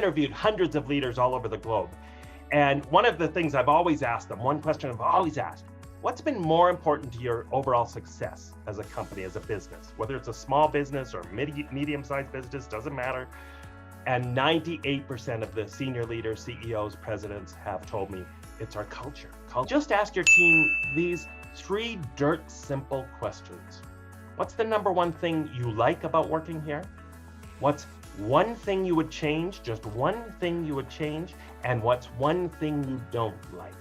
interviewed hundreds of leaders all over the globe. And one of the things I've always asked them, one question I've always asked, what's been more important to your overall success as a company, as a business? Whether it's a small business or medium-sized business, doesn't matter. And 98% of the senior leaders, CEOs, presidents have told me it's our culture. Just ask your team these 3 dirt simple questions. What's the number one thing you like about working here? What's one thing you would change, just one thing you would change? And what's one thing you don't like?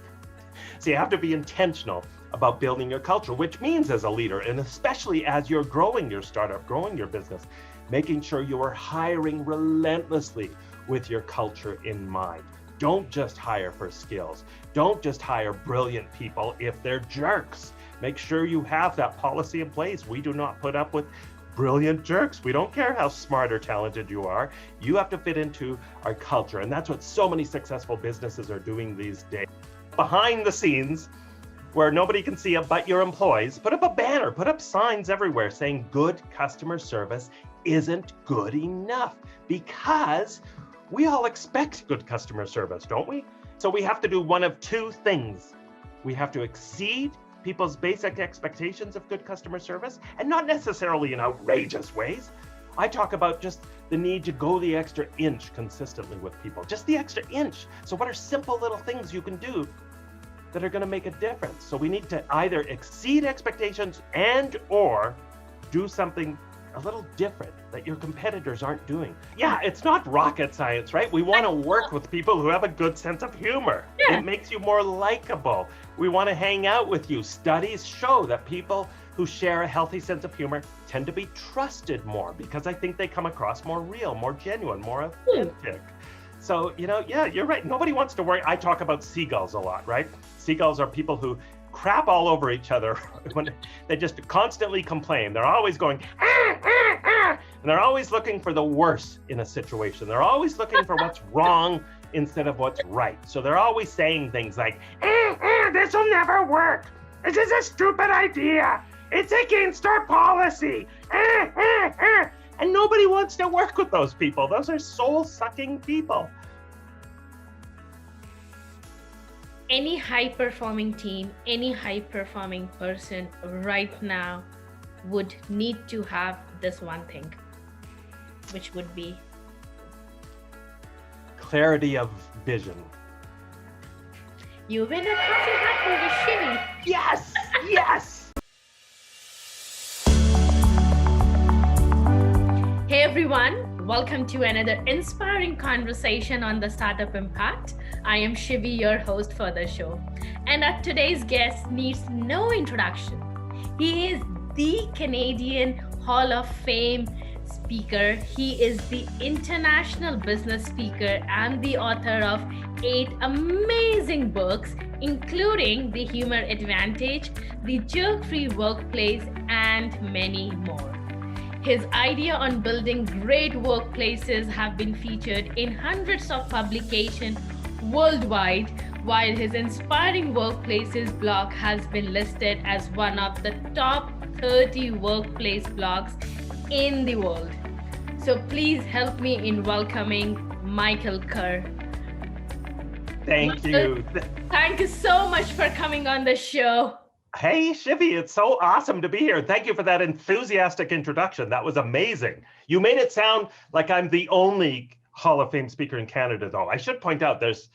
So you have to be intentional about building your culture, which means as a leader, and especially as you're growing your startup, growing your business, making sure you are hiring relentlessly with your culture in mind. Don't just hire for skills. Don't just hire brilliant people if they're jerks. Make sure you have that policy in place. We do not put up with brilliant jerks. We don't care how smart or talented you are. You have to fit into our culture. And that's what so many successful businesses are doing these days. Behind the scenes, where nobody can see it but your employees, put up a banner, put up signs everywhere saying good customer service isn't good enough, because we all expect good customer service, don't we? So we have to do one of 2 things. We have to exceed people's basic expectations of good customer service, and not necessarily in outrageous ways. I talk about just the need to go the extra inch consistently with people, just the extra inch. So what are simple little things you can do that are going to make a difference? So we need to either exceed expectations and or do something a little different that your competitors aren't doing. Yeah, it's not rocket science, right? We want to work with people who have a good sense of humor. Yeah. It makes you more likable. We want to hang out with you. Studies show that people who share a healthy sense of humor tend to be trusted more, because I think they come across more real, more genuine, more authentic. So, yeah, you're right. Nobody wants to worry. I talk about seagulls a lot, right? Seagulls are people who crap all over each other when they just constantly complain. They're always going, ah, ah, ah, and they're always looking for the worst in a situation. They're always looking for what's wrong instead of what's right. So they're always saying things like, this will never work. This is a stupid idea. It's against our policy. And nobody wants to work with those people. Those are soul-sucking people. Any high-performing team, any high-performing person right now would need to have this one thing, which would be clarity of vision. You win a coffee hat with Shivi. Yes, yes. Hey everyone, welcome to another inspiring conversation on the Startup Impact. I am Shivi, your host for the show. And our today's guest needs no introduction. He is the Canadian Hall of Fame speaker. He is the international business speaker and the author of 8 amazing books, including The Humor Advantage, The Jerk-Free Workplace, and many more. His idea on building great workplaces have been featured in hundreds of publications worldwide, while his Inspiring Workplaces blog has been listed as one of the top 30 workplace blogs in the world. So please help me in welcoming Michael Kerr. Thank you. Thank you so much for coming on the show. Hey, Shivi, it's so awesome to be here. Thank you for that enthusiastic introduction. That was amazing. You made it sound like I'm the only Hall of Fame speaker in Canada, though. I should point out there's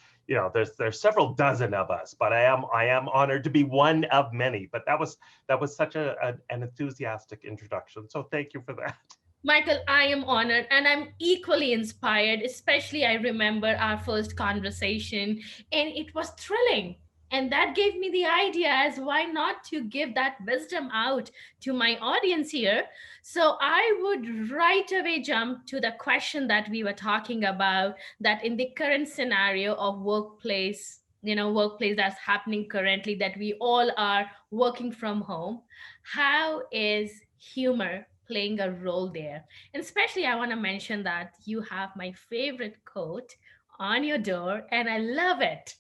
several dozen of us, but I am honored to be one of many. But that was such an enthusiastic introduction. So thank you for that. Michael, I am honored and I'm equally inspired, especially I remember our first conversation and it was thrilling. And that gave me the idea as why not to give that wisdom out to my audience here. So I would right away jump to the question that we were talking about, that in the current scenario of workplace that's happening currently, that we all are working from home, how is humor playing a role there? And especially I want to mention that you have my favorite quote on your door and I love it.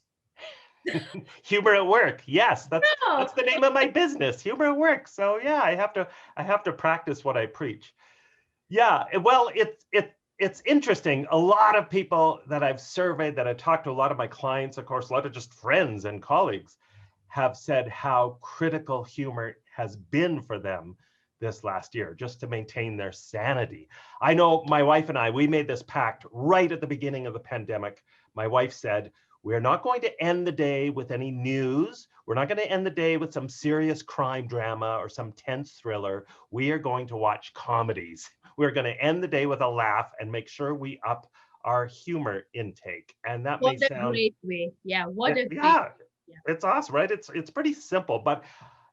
Humor at work. Yes, that's the name of my business, Humor at Work. So yeah, I have to practice what I preach. Yeah, well, it's interesting. A lot of people that I've surveyed, that I talked to, a lot of my clients, of course, a lot of just friends and colleagues have said how critical humor has been for them this last year, just to maintain their sanity. I know my wife and I, we made this pact right at the beginning of the pandemic. My wife said, we're not going to end the day with any news. We're not going to end the day with some serious crime drama or some tense thriller. We are going to watch comedies. We're going to end the day with a laugh and make sure we up our humor intake. And that What may a sound, great way. Yeah, what a great. yeah, Yeah. it's awesome, right? It's pretty simple, but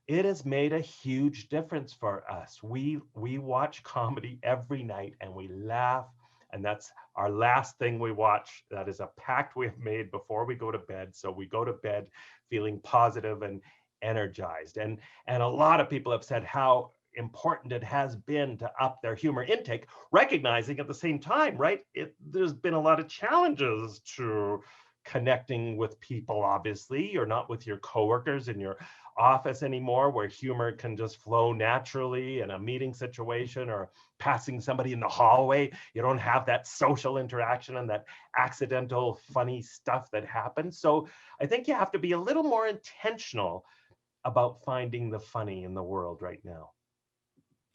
it has made a huge difference for us. We watch comedy every night and we laugh, and that's our last thing we watch. That is a pact we have made before we go to bed. So we go to bed feeling positive and energized. And a lot of people have said how important it has been to up their humor intake, recognizing at the same time, right? There's been a lot of challenges to connecting with people. Obviously, you're not with your coworkers in your office anymore, where humor can just flow naturally in a meeting situation or passing somebody in the hallway. You don't have that social interaction and that accidental funny stuff that happens. So I think you have to be a little more intentional about finding the funny in the world right now.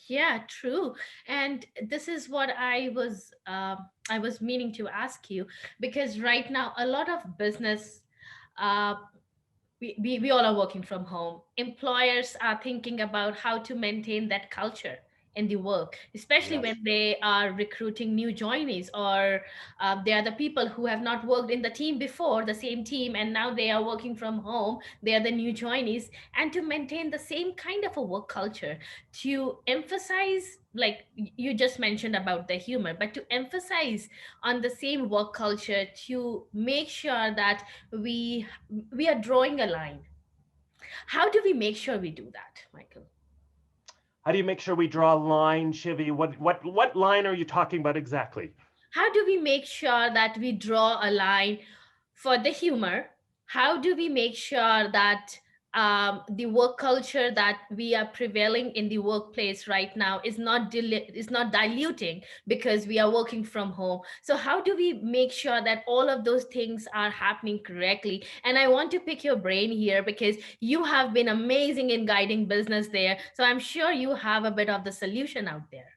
Yeah, true. And this is what I was meaning to ask you, because right now a lot of business, uh, we all are working from home. Employers are thinking about how to maintain that culture in the work, especially when Yes. they are recruiting new joinees, or they are the people who have not worked in the team before, the same team, and now they are working from home. They are the new joinees, and to maintain the same kind of a work culture, to emphasize, like you just mentioned about the humor, but to emphasize on the same work culture, to make sure that we we are drawing a line. How do we make sure we do that, Michael? How do you make sure we draw a line, Shivi? What line are you talking about exactly? How do we make sure that we draw a line for the humor? How do we make sure that the work culture that we are prevailing in the workplace right now is is not diluting because we are working from home? So how do we make sure that all of those things are happening correctly? And I want to pick your brain here, because you have been amazing in guiding business there, so I'm sure you have a bit of the solution out there.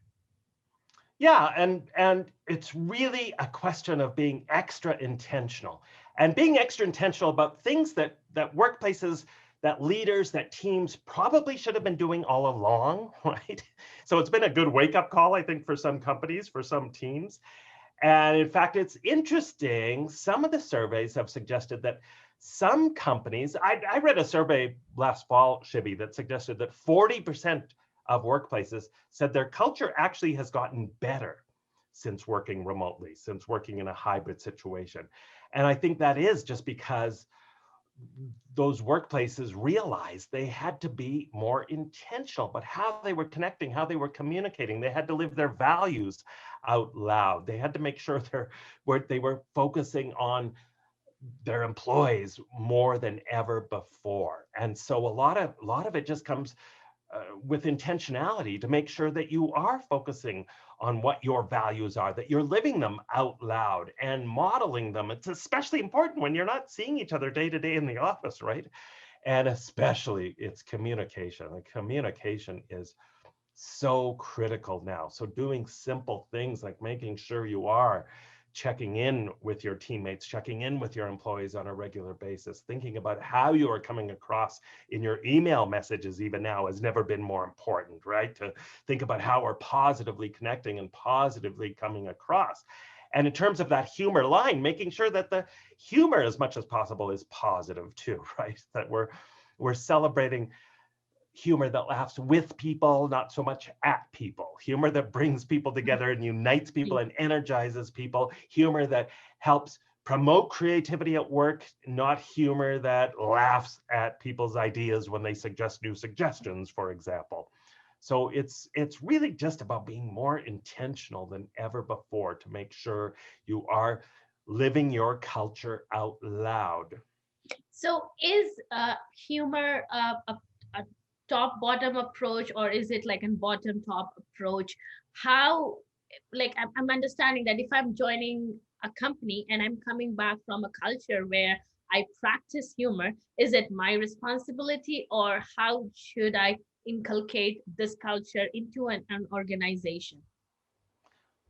Yeah, and it's really a question of being extra intentional, and being extra intentional about things that workplaces, that leaders, that teams probably should have been doing all along, right? So it's been a good wake-up call, I think, for some companies, for some teams. And in fact, it's interesting. Some of the surveys have suggested that some companies, I read a survey last fall, Shibi, that suggested that 40% of workplaces said their culture actually has gotten better since working remotely, since working in a hybrid situation. And I think that is just because those workplaces realized they had to be more intentional about how they were connecting, how they were communicating. They had to live their values out loud. They had to make sure they were focusing on their employees more than ever before. And so a lot of it just comes with intentionality, to make sure that you are focusing on what your values are, that you're living them out loud and modeling them. It's especially important when you're not seeing each other day to day in the office, right? And especially it's communication. And communication is so critical now. So doing simple things like making sure you are checking in with your teammates, checking in with your employees on a regular basis, thinking about how you are coming across in your email messages even now has never been more important, right? To think about how we're positively connecting and positively coming across. And in terms of that humor line, making sure that the humor as much as possible is positive too, right? That we're celebrating humor that laughs with people, not so much at people, humor that brings people together and unites people and energizes people, humor that helps promote creativity at work, not humor that laughs at people's ideas when they suggest new suggestions, for example. So it's really just about being more intentional than ever before to make sure you are living your culture out loud. So is humor a top bottom approach, or is it like a bottom top approach? How like I'm understanding that if I'm joining a company and I'm coming back from a culture where I practice humor, is it my responsibility, or how should I inculcate this culture into an organization?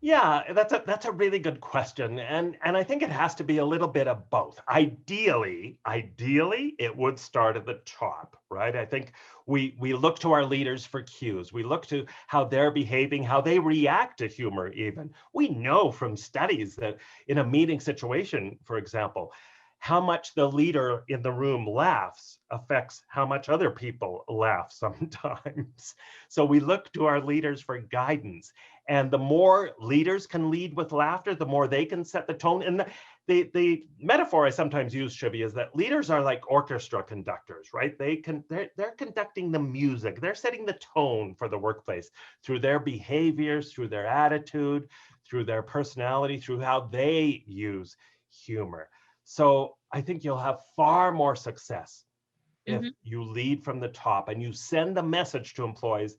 Yeah, that's a really good question, and I think it has to be a little bit of both. Ideally, it would start at the top, right? I think we look to our leaders for cues. We look to how they're behaving, how they react to humor. Even we know from studies that in a meeting situation, for example, how much the leader in the room laughs affects how much other people laugh sometimes. So we look to our leaders for guidance, and the more leaders can lead with laughter, the more they can set the tone. And the metaphor I sometimes use, Shivi, is that leaders are like orchestra conductors, right? They're conducting the music. They're setting the tone for the workplace through their behaviors, through their attitude, through their personality, through how they use humor. So I think you'll have far more success if Hmm. you lead from the top and you send the message to employees,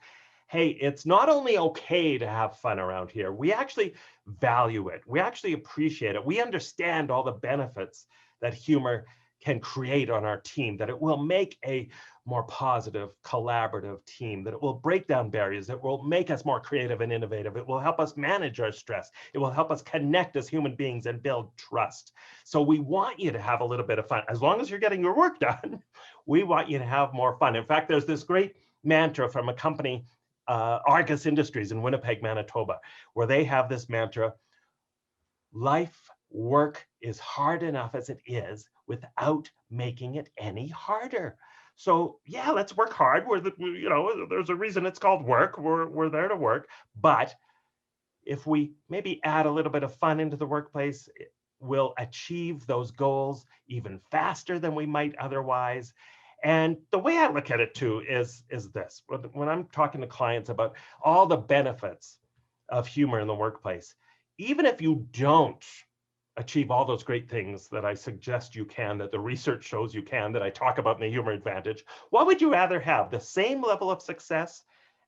hey, it's not only okay to have fun around here, we actually value it. We actually appreciate it. We understand all the benefits that humor can create on our team, that it will make a more positive, collaborative team, that it will break down barriers, that will make us more creative and innovative. It will help us manage our stress. It will help us connect as human beings and build trust. So we want you to have a little bit of fun. As long as you're getting your work done, we want you to have more fun. In fact, there's this great mantra from a company, Argus Industries in Winnipeg, Manitoba, where they have this mantra: life work is hard enough as it is without making it any harder. So yeah, let's work hard. There's a reason it's called work. We're there to work. But if we maybe add a little bit of fun into the workplace, we'll achieve those goals even faster than we might otherwise. And the way I look at it too is this: when I'm talking to clients about all the benefits of humor in the workplace, even if you don't achieve all those great things that I suggest you can, that the research shows you can, that I talk about in the Humor Advantage, what would you rather have? The same level of success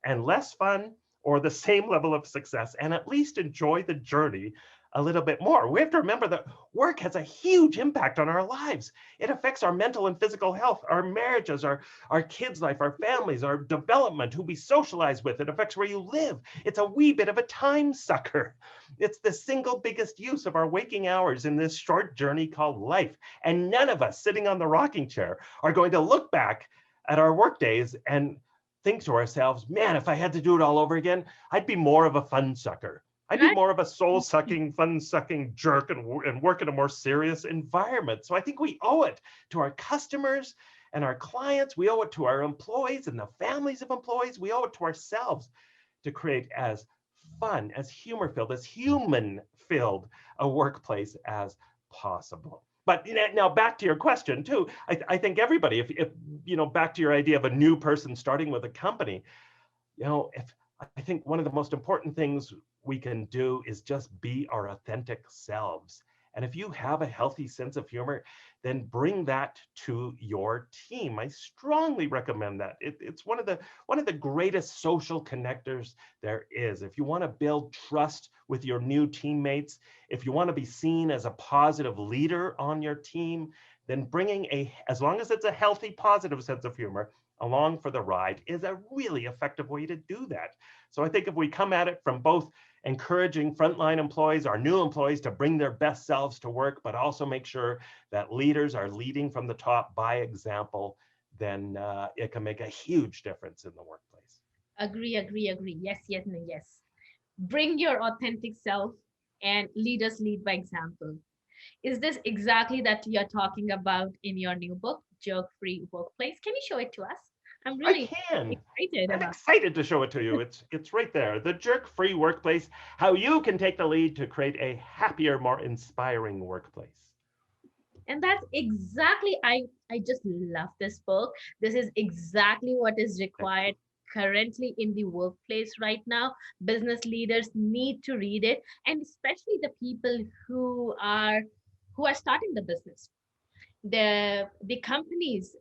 and less fun, or the same level of success and at least enjoy the journey a little bit more? We have to remember that work has a huge impact on our lives. It affects our mental and physical health, our marriages, our kids' life, our families, our development, who we socialize with. It affects where you live. It's a wee bit of a time sucker. It's the single biggest use of our waking hours in this short journey called life. And none of us sitting on the rocking chair are going to look back at our work days and think to ourselves, man, if I had to do it all over again, I'd be more of a fun sucker. I'd be Right. more of a soul sucking, fun sucking jerk and work in a more serious environment. So I think we owe it to our customers and our clients. We owe it to our employees and the families of employees. We owe it to ourselves to create as fun, as humor filled, as human filled a workplace as possible. But now back to your question too. I think everybody, if back to your idea of a new person starting with a company, if I think one of the most important things we can do is just be our authentic selves. And if you have a healthy sense of humor, then bring that to your team. I strongly recommend that. It's one of the greatest social connectors there is. If you want to build trust with your new teammates, if you want to be seen as a positive leader on your team, then as long as it's a healthy, positive sense of humor, along for the ride is a really effective way to do that. So I think if we come at it from both encouraging frontline employees, our new employees, to bring their best selves to work, but also make sure that leaders are leading from the top by example, then it can make a huge difference in the workplace. Agree, agree, agree. Yes, yes, and yes. Bring your authentic self and lead us lead by example. Is this exactly that you're talking about in your new book, Jerk Free Workplace? Can you show it to us? I'm I really can. excited I'm about. excited to show it to you. It's right there. The Jerk-Free Workplace: how you can take the lead to create a happier, more inspiring workplace. And that's exactly, I just love this book. This is exactly what is Thank required you. currently in the workplace right now. Business leaders need to read it, and especially the people who are starting the business. the companies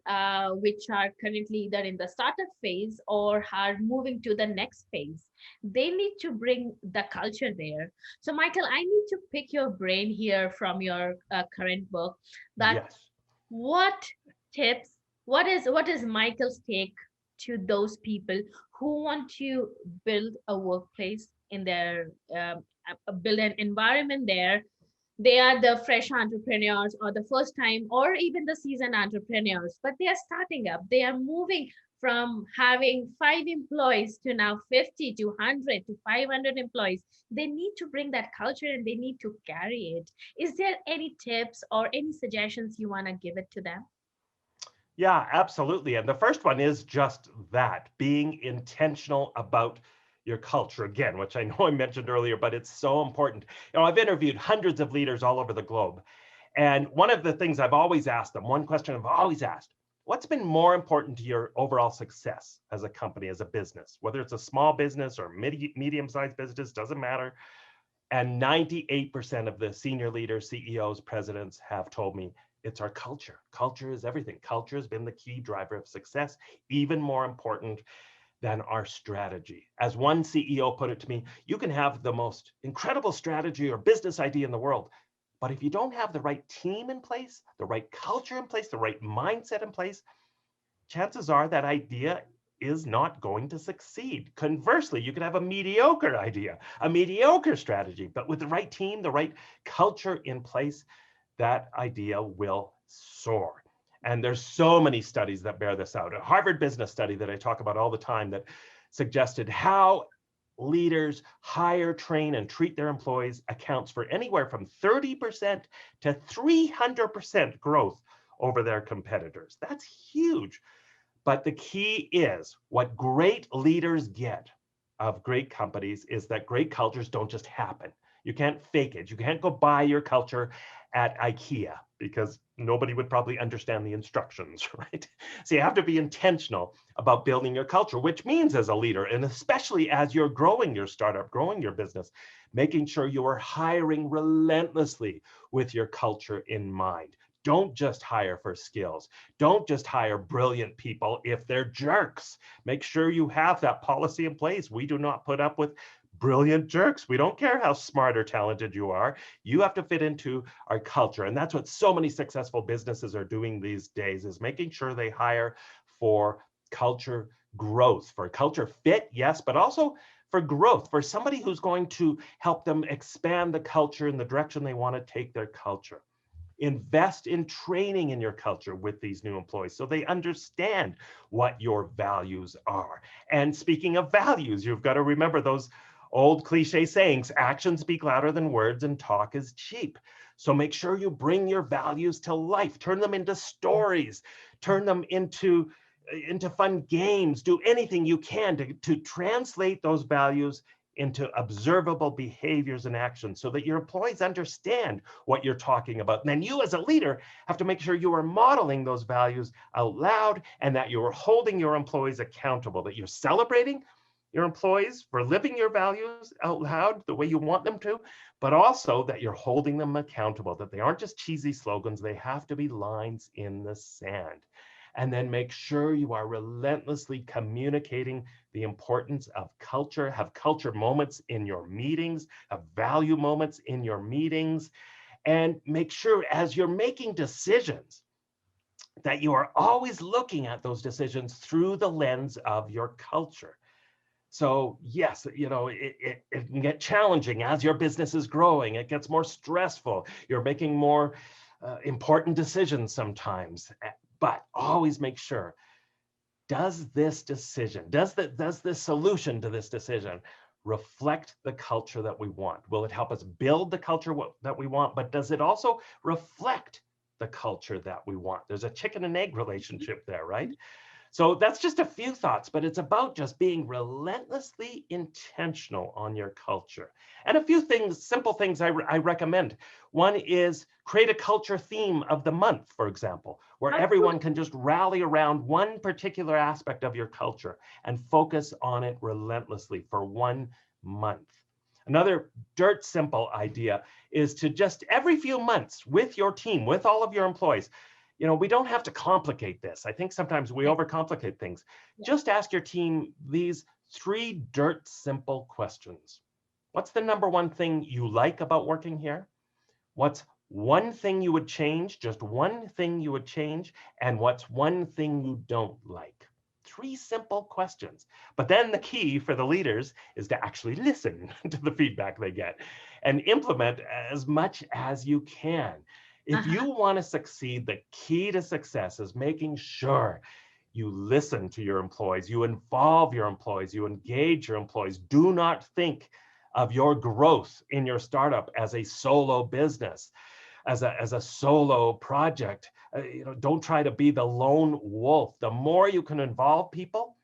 which are currently either in the startup phase or are moving to the next phase, they need to bring the culture there. So Michael, I need to pick your brain here from your current book, that Yes. what tips, what is Michael's take to those people who want to build a workplace in their build an environment there. They are the fresh entrepreneurs or the first time or even the seasoned entrepreneurs, but they are starting up, they are moving from having 5 employees to now 50 to 100 to 500 employees. They need to bring that culture and they need to carry it. Is there any tips or any suggestions you want to give it to them? Yeah, absolutely. And the first one is just that, being intentional about your culture again, which I know I mentioned earlier, but it's so important. I've interviewed hundreds of leaders all over the globe. And one of the things I've always asked them, one question I've always asked, what's been more important to your overall success as a company, as a business, whether it's a small business or medium-sized business, doesn't matter. And 98% of the senior leaders, CEOs, presidents have told me it's our culture. Culture is everything. Culture has been the key driver of success, even more important than our strategy. As one CEO put it to me, you can have the most incredible strategy or business idea in the world, but if you don't have the right team in place, the right culture in place, the right mindset in place, chances are that idea is not going to succeed. Conversely, you could have a mediocre idea, a mediocre strategy, but with the right team, the right culture in place, that idea will soar. And there's so many studies that bear this out. A Harvard business study that I talk about all the time that suggested how leaders hire, train, and treat their employees accounts for anywhere from 30% to 300% growth over their competitors. That's huge. But the key is what great leaders get of great companies is that great cultures don't just happen. You can't fake it. You can't go buy your culture at IKEA because nobody would probably understand the instructions, right? So you have to be intentional about building your culture, which means as a leader, and especially as you're growing your startup, growing your business, making sure you are hiring relentlessly with your culture in mind. Don't just hire for skills. Don't just hire brilliant people if they're jerks. Make sure you have that policy in place. We do not put up with brilliant jerks. We don't care how smart or talented you are. You have to fit into our culture. And that's what so many successful businesses are doing these days, is making sure they hire for culture growth, for culture fit, yes, but also for growth, for somebody who's going to help them expand the culture in the direction they want to take their culture. Invest in training in your culture with these new employees so they understand what your values are. And speaking of values, you've got to remember those old cliche sayings: actions speak louder than words and talk is cheap. So make sure you bring your values to life, turn them into stories, turn them into fun games, do anything you can to translate those values into observable behaviors and actions so that your employees understand what you're talking about. And then you as a leader have to make sure you are modeling those values out loud and that you are holding your employees accountable, that you're celebrating your employees for living your values out loud the way you want them to, but also that you're holding them accountable, that they aren't just cheesy slogans, they have to be lines in the sand. And then make sure you are relentlessly communicating the importance of culture, have culture moments in your meetings, have value moments in your meetings, and make sure as you're making decisions that you are always looking at those decisions through the lens of your culture. So yes, it can get challenging as your business is growing. It gets more stressful. You're making more important decisions sometimes, but always make sure, does this decision, does this solution to this decision reflect the culture that we want? Will it help us build the culture that we want, but does it also reflect the culture that we want? There's a chicken and egg relationship there, right? So that's just a few thoughts, but it's about just being relentlessly intentional on your culture. And a few things, simple things I recommend. One is create a culture theme of the month, for example, where everyone can just rally around one particular aspect of your culture and focus on it relentlessly for 1 month. Another dirt simple idea is to just every few months with your team, with all of your employees, We don't have to complicate this. I think sometimes we Right. overcomplicate things. Yeah. Just ask your team these three dirt simple questions. What's the number one thing you like about working here? What's one thing you would change? Just one thing you would change? And what's one thing you don't like? Three simple questions. But then the key for the leaders is to actually listen to the feedback they get and implement as much as you can. If you Uh-huh. want to succeed, the key to success is making sure you listen to your employees, you involve your employees, you engage your employees. Do not think of your growth in your startup as a solo business, as a solo project. Don't try to be the lone wolf. The more you can involve people,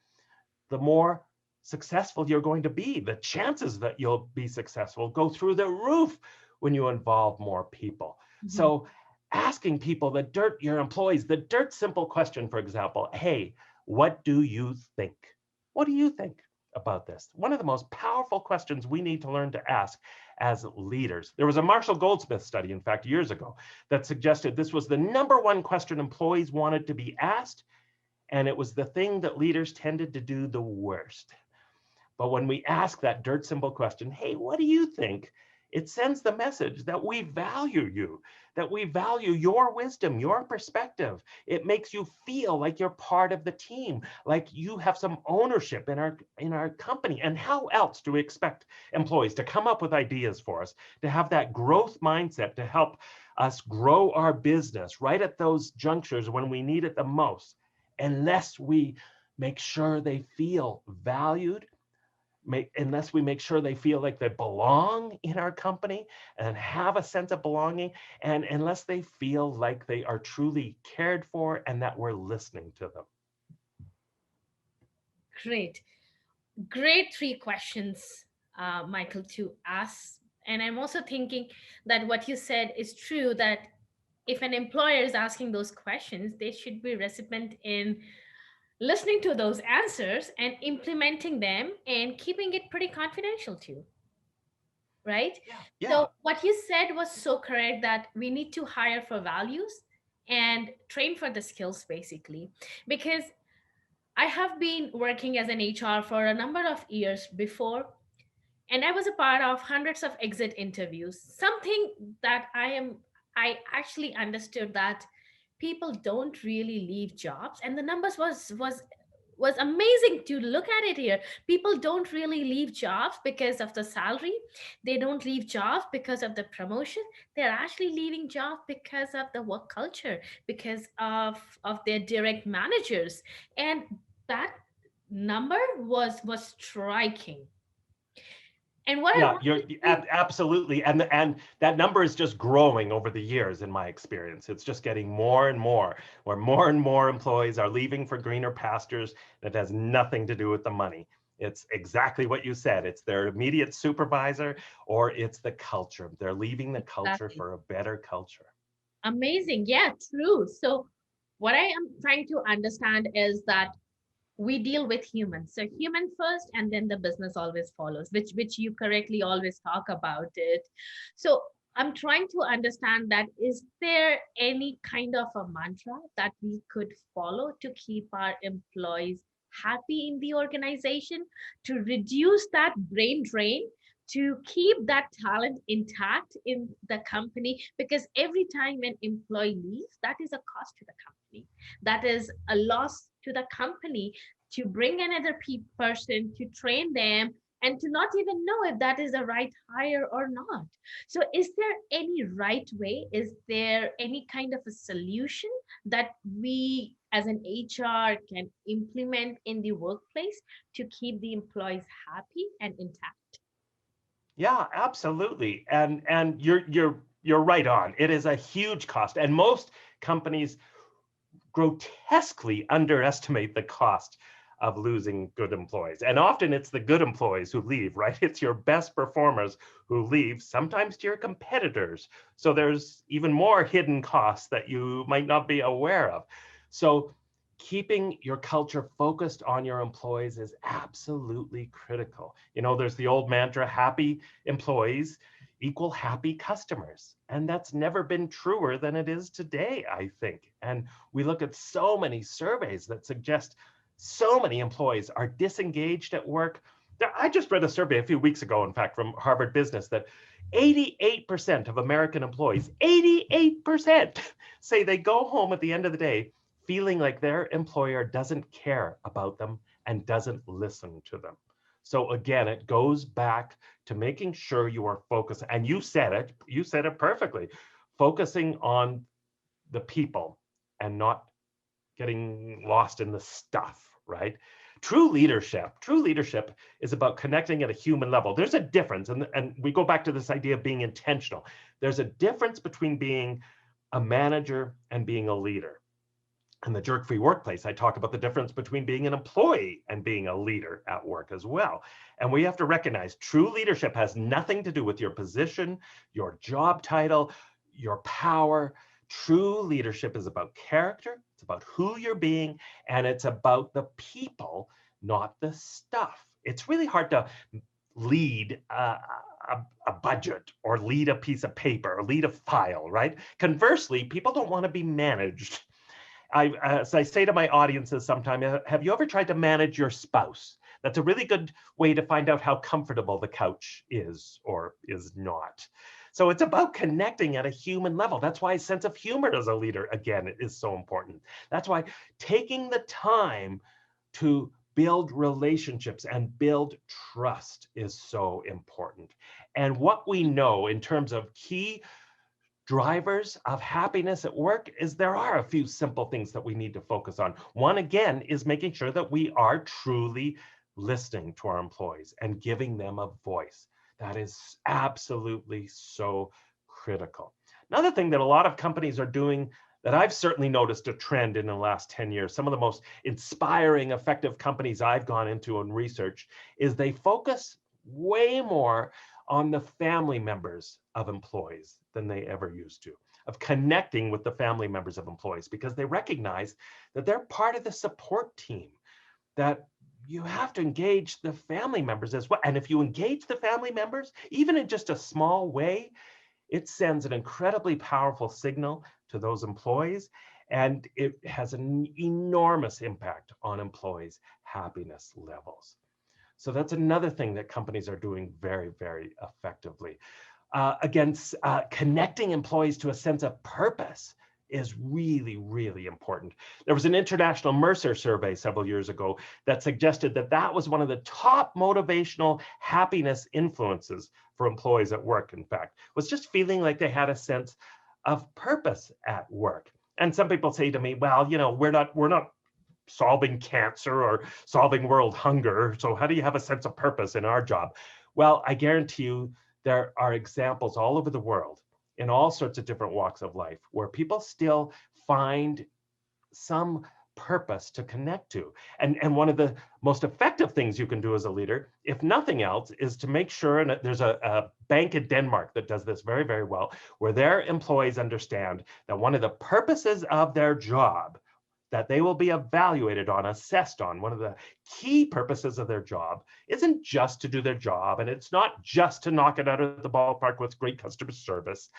the more successful you're going to be. The chances that you'll be successful go through the roof when you involve more people. Mhm. So asking people your employees, the dirt simple question, for example, hey, what do you think? What do you think about this? One of the most powerful questions we need to learn to ask as leaders. There was a Marshall Goldsmith study, in fact, years ago, that suggested this was the number one question employees wanted to be asked, and it was the thing that leaders tended to do the worst. But when we ask that dirt simple question, hey, what do you think? It sends the message that we value you, that we value your wisdom, your perspective. It makes you feel like you're part of the team, like you have some ownership in our company. And how else do we expect employees to come up with ideas for us, to have that growth mindset to help us grow our business right at those junctures when we need it the most, unless we make sure they feel valued, unless we make sure they feel like they belong in our company and have a sense of belonging, and unless they feel like they are truly cared for and that we're listening to them. Great. Great three questions, Michael, to ask. And I'm also thinking that what you said is true, that if an employer is asking those questions, they should be recipient in listening to those answers and implementing them and keeping it pretty confidential too, right? Yeah, So, what you said was so correct, that we need to hire for values and train for the skills, basically. Because I have been working as an HR for a number of years before, and I was a part of hundreds of exit interviews. Something that I actually understood, that people don't really leave jobs, and the numbers was amazing to look at it here. People don't really leave jobs because of the salary. They don't leave jobs because of the promotion. They're actually leaving jobs because of the work culture, because of their direct managers. And that number was striking. And what I yeah, wanted you're to see, absolutely, and that number is just growing over the years. In my experience, it's just getting more and more, where more and more employees are leaving for greener pastures that has nothing to do with the money. It's exactly what you said. It's their immediate supervisor, or it's the culture. They're leaving the culture exactly. for a better culture. Amazing. Yeah, true. So what I am trying to understand is that we deal with humans. So human first, and then the business always follows, which you correctly always talk about it. So I'm trying to understand, that is there any kind of a mantra that we could follow to keep our employees happy in the organization, to reduce that brain drain, to keep that talent intact in the company? Because every time an employee leaves, that is a cost to the company, that is a loss to the company, to bring another person, to train them, and to not even know if that is the right hire or not. So is there any right way? Is there any kind of a solution that we as an HR can implement in the workplace to keep the employees happy and intact? Yeah, absolutely. And you're right on. It is a huge cost, and most companies grotesquely underestimate the cost of losing good employees. And often it's the good employees who leave, right? It's your best performers who leave, sometimes to your competitors. So there's even more hidden costs that you might not be aware of. So keeping your culture focused on your employees is absolutely critical. There's the old mantra, happy employees equal happy customers. And that's never been truer than it is today, I think. And we look at so many surveys that suggest so many employees are disengaged at work. I just read a survey a few weeks ago, in fact, from Harvard Business that 88% of American employees, 88% say they go home at the end of the day feeling like their employer doesn't care about them and doesn't listen to them. So again, it goes back to making sure you are focused, and you said it perfectly, focusing on the people and not getting lost in the stuff, right? True leadership is about connecting at a human level. There's a difference, and we go back to this idea of being intentional. There's a difference between being a manager and being a leader. In the jerk-free workplace, I talk about the difference between being an employee and being a leader at work as well. And we have to recognize true leadership has nothing to do with your position, your job title, your power. True leadership is about character, it's about who you're being, and it's about the people, not the stuff. It's really hard to lead a budget or lead a piece of paper or lead a file, right? Conversely, people don't want to be managed. As I say to my audiences sometimes, have you ever tried to manage your spouse? That's a really good way to find out how comfortable the couch is or is not. So it's about connecting at a human level. That's why a sense of humor as a leader, again, is so important. That's why taking the time to build relationships and build trust is so important. And what we know in terms of key drivers of happiness at work is there are a few simple things that we need to focus on. One, again, is making sure that we are truly listening to our employees and giving them a voice. That is absolutely so critical. Another thing that a lot of companies are doing that I've certainly noticed a trend in the last 10 years, some of the most inspiring, effective companies I've gone into and researched, is they focus way more on the family members of employees than they ever used to, of connecting with the family members of employees, because they recognize that they're part of the support team, that you have to engage the family members as well. And if you engage the family members, even in just a small way, it sends an incredibly powerful signal to those employees, and it has an enormous impact on employees' happiness levels. So that's another thing that companies are doing very, very effectively. Connecting employees to a sense of purpose is really, really important. There was an International Mercer survey several years ago that suggested that that was one of the top motivational happiness influences for employees at work, in fact, was just feeling like they had a sense of purpose at work. And some people say to me, well, we're not solving cancer or solving world hunger. So how do you have a sense of purpose in our job? Well, I guarantee you there are examples all over the world in all sorts of different walks of life where people still find some purpose to connect to. And one of the most effective things you can do as a leader, if nothing else, is to make sure, and there's a bank in Denmark that does this very, very well, where their employees understand that one of the purposes of their job that they will be evaluated on, assessed on, one of the key purposes of their job isn't just to do their job, and it's not just to knock it out of the ballpark with great customer service.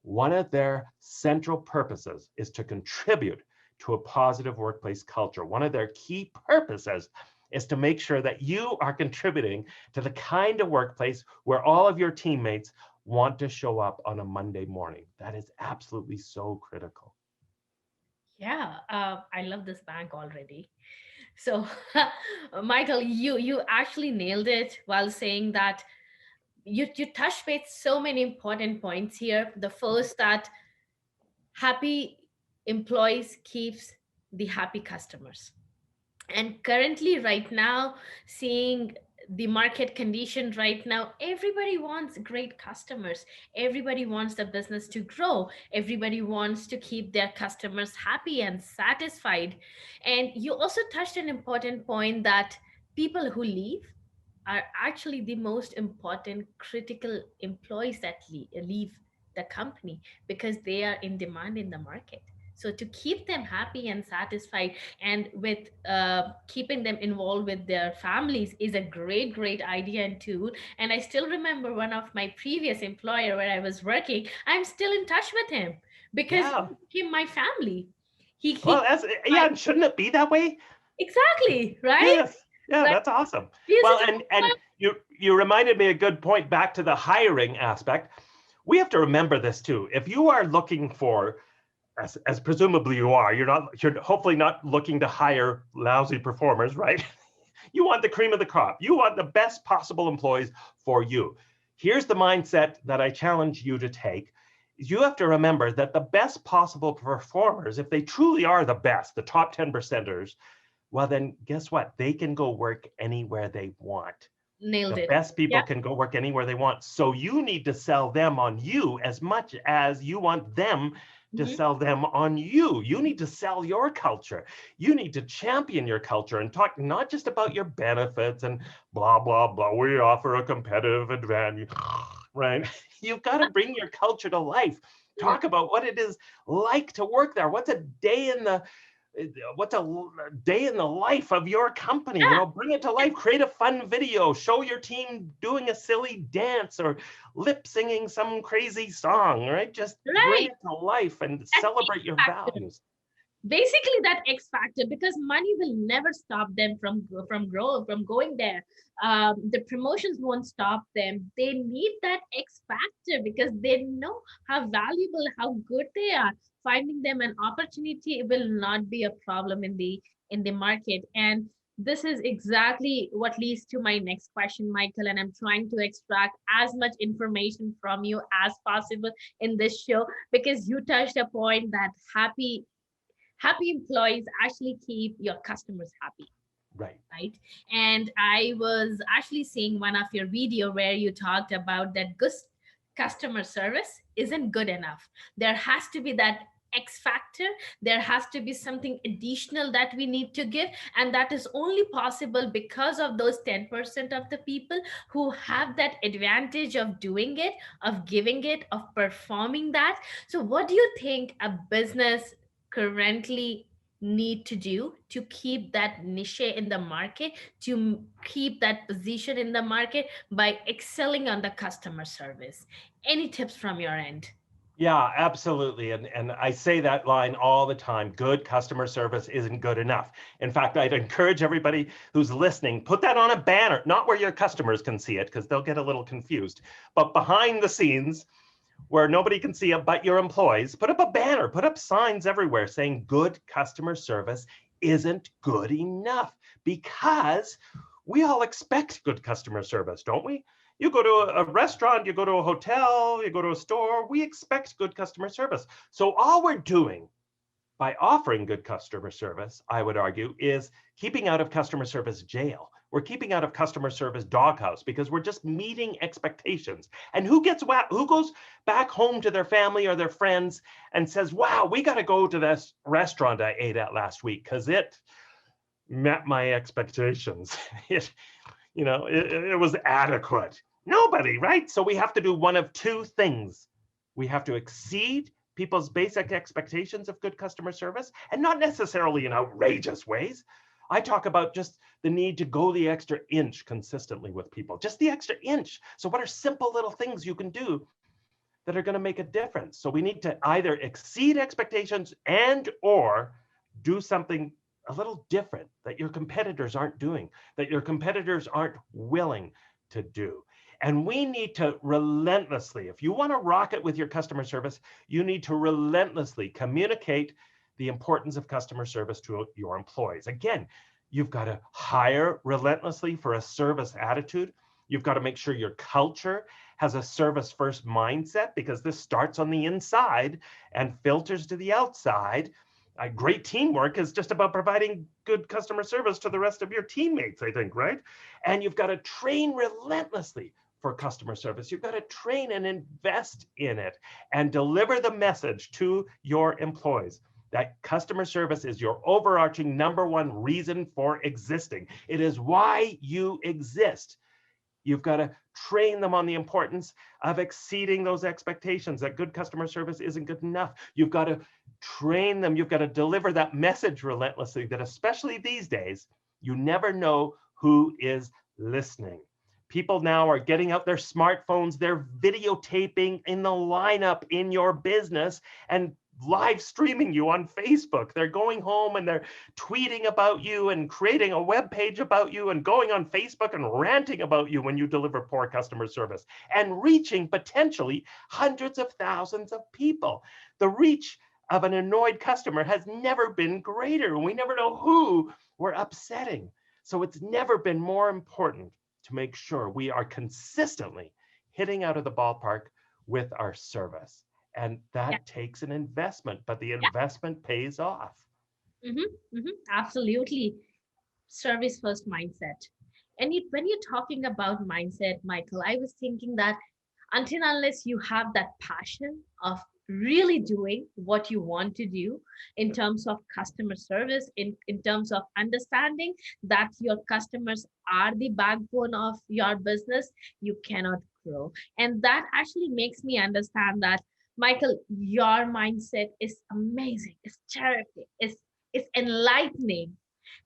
One of their central purposes is to contribute to a positive workplace culture. One of their key purposes is to make sure that you are contributing to the kind of workplace where all of your teammates want to show up on a Monday morning. That is absolutely so critical. Yeah, I love this bank already. So, Michael, you actually nailed it while saying that you touched base so many important points here. The first, that happy employees keeps the happy customers. And currently, right now, seeing the market condition right now, everybody wants great customers, everybody wants the business to grow, everybody wants to keep their customers happy and satisfied. And you also touched an important point that people who leave are actually the most important critical employees that leave the company, because they are in demand in the market. So to keep them happy and satisfied, and with keeping them involved with their families, is a great idea and tool. And I still remember one of my previous employer where I was working. I'm still in touch with him because Yeah. he became my family. He Well, my, yeah, and shouldn't it be that way? exactly, right? Yes. Yeah, Right. that's awesome. He's Well, a and you reminded me a good point back to the hiring aspect. We have to remember this too. If you are looking for, as presumably you are, you're hopefully not looking to hire lousy performers, right? You want the cream of the crop. You want the best possible employees for you. Here's the mindset that I challenge you to take. You have to remember that the best possible performers, if they truly are the best, the top 10 percenters, well, then guess what? They can go work anywhere they want. nailed The it. best Yeah. people can go work anywhere they want. So you need to sell them on you as much as you want them to Mhm. sell them on you. You need to sell your culture. You need to champion your culture and talk not just about your benefits and blah, blah, blah. We offer a competitive advantage, right? You've got to bring your culture to life. Talk about what it is like to work there. What's a day in the life of your company? Yeah. Bring it to life. Create a fun video. Show your team doing a silly dance or lip singing some crazy song, right? Just bring Right. it to life and That celebrate X your factor. values. Basically, that X factor, because money will never stop them from going there. The promotions won't stop them. They need that X factor because they know how valuable, how good they are. Finding them an opportunity will not be a problem in the market. And this is exactly what leads to my next question, Michael. And I'm trying to extract as much information from you as possible in this show, because you touched a point that happy employees actually keep your customers happy, Right. right? And I was actually seeing one of your video where you talked about that good customer service isn't good enough. There has to be that X factor. There has to be something additional that we need to give, and that is only possible because of those 10% of the people who have that advantage of doing it, of giving it, of performing that. So what do you think a business currently need to do to keep that niche in the market, to keep that position in the market by excelling on the customer service? Any tips from your end? Yeah, absolutely. And I say that line all the time. Good customer service isn't good enough. In fact, I'd encourage everybody who's listening, put that on a banner, not where your customers can see it, because they'll get a little confused, but behind the scenes where nobody can see it but your employees. Put up a banner, put up signs everywhere saying good customer service isn't good enough, because we all expect good customer service, don't we? You go to a restaurant, you go to a hotel, you go to a store, we expect good customer service. So all we're doing by offering good customer service, I would argue, is keeping out of customer service jail. We're keeping out of customer service doghouse because we're just meeting expectations. And who goes back home to their family or their friends and says, "Wow, we got to go to this restaurant I ate at last week because it met my expectations. It was adequate." Nobody, right? So we have to do one of two things. We have to exceed people's basic expectations of good customer service, and not necessarily in outrageous ways. I talk about just the need to go the extra inch consistently with people, just the extra inch. So what are simple little things you can do that are going to make a difference? So we need to either exceed expectations and or do something a little different that your competitors aren't doing, that your competitors aren't willing to do. And we need to relentlessly, if you want to rock it with your customer service, you need to relentlessly communicate the importance of customer service to your employees. Again, you've got to hire relentlessly for a service attitude. You've got to make sure your culture has a service first mindset, because this starts on the inside and filters to the outside. Great teamwork is just about providing good customer service to the rest of your teammates, I think, right? And you've got to train relentlessly for customer service. You've got to train and invest in it and deliver the message to your employees that customer service is your overarching number one reason for existing. It is why you exist. You've got to train them on the importance of exceeding those expectations, that good customer service isn't good enough. You've got to train them. You've got to deliver that message relentlessly, that especially these days, you never know who is listening. People now are getting out their smartphones, they're videotaping in the lineup in your business and live streaming you on Facebook. They're going home and they're tweeting about you and creating a web page about you and going on Facebook and ranting about you when you deliver poor customer service and reaching potentially hundreds of thousands of people. The reach of an annoyed customer has never been greater. We never know who we're upsetting. So it's never been more important to make sure we are consistently hitting out of the ballpark with our service. And Yeah. that takes an investment, but the Yeah. investment pays off. Absolutely. Service first mindset. And when you're talking about mindset, Michael, I was thinking that until unless you have that passion of really doing what you want to do in terms of customer service, in terms of understanding that your customers are the backbone of your business, you cannot grow. And that actually makes me understand that, Michael, your mindset is amazing, it's terrific, it's enlightening.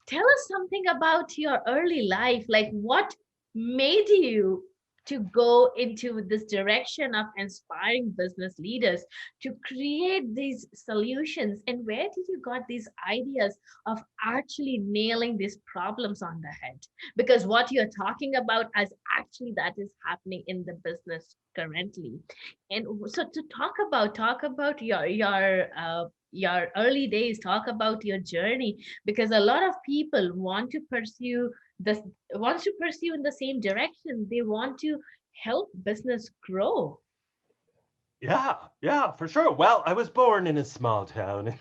Tell us something about your early life, like what made you to go into this direction of inspiring business leaders to create these solutions, and where did you got these ideas of actually nailing these problems on the head? Because what you're talking about is actually that is happening in the business currently. And so to talk about your early days, talk about your journey, because a lot of people want to pursue this, wants to pursue in the same direction. They want to help business grow. Yeah, yeah, for sure. Well, I was born in a small town.